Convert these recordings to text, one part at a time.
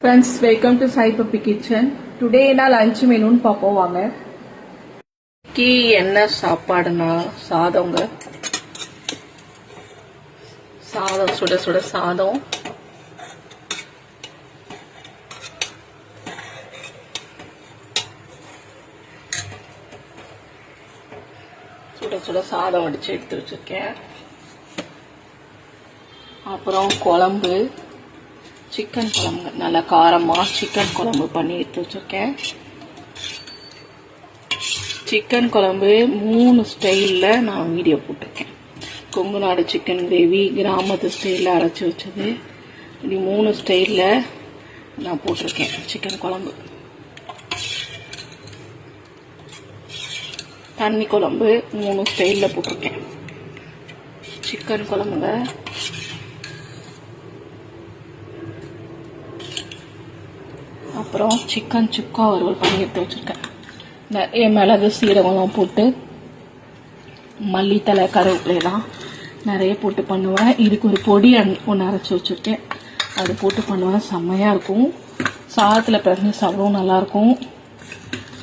friends, welcome to Sai Puppy Kitchen. Today என்ன lunch மெனுன்னு பார்ப்போம் வாங்க. என்ன சாப்பாடுனா சாதங்க. சாதம் சுட சுட சாதம். சுட சுட சாதம் வடிச்சு எடுத்து வச்சிருக்கேன். அப்புறம் குழம்பு, சிக்கன் குழம்பு, நல்லா காரமாக சிக்கன் குழம்பு பண்ணி எடுத்து வச்சுருக்கேன். சிக்கன் குழம்பு 3 ஸ்டைலில் நான் வீடியோ போட்டிருக்கேன். கொங்கு நாடு சிக்கன் கிரேவி, கிராமத்து ஸ்டைலில் அரைச்சி வச்சது, இப்படி 3 ஸ்டைலில் நான் போட்டிருக்கேன் சிக்கன் குழம்பு. தண்ணி குழம்பு 3 ஸ்டைலில் போட்டிருக்கேன். சிக்கன் குழம்புல அப்புறம் சிக்கன் சுக்கா வறுவல் பண்ணி எடுத்து வச்சுருக்கேன். நிறைய மிளகு சீரகம்லாம் போட்டு, மல்லித்தலை கருவேப்பிலையெல்லாம் நிறைய போட்டு பண்ணுவேன். இதுக்கு ஒரு பொடி ஒன்று அரைச்சி வச்சுருக்கேன், அது போட்டு பண்ணுவேன். செம்மையாக இருக்கும். சாதத்தில் பிறகு சாப்பிடவும் நல்லாயிருக்கும்,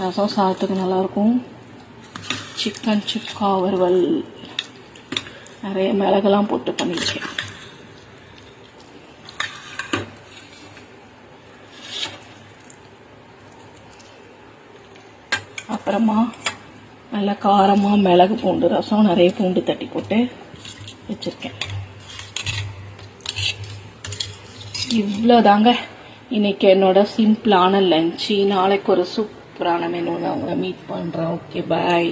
ரசம் சாதத்துக்கு நல்லாயிருக்கும். சிக்கன் சுக்கா வறுவல் நிறைய மிளகெல்லாம் போட்டு பண்ணியிருக்கேன். அப்புறமா நல்லா காரமாக மிளகு பூண்டு ரசம், நிறைய பூண்டு தட்டி போட்டு வச்சுருக்கேன். இவ்வளோதாங்க இன்னைக்கு என்னோட சிம்பிளான லஞ்சு. நாளைக்கு ஒரு சூப்பரான மெனு நான் உங்களை மீட் பண்ணுறேன். ஓகே, பாய்.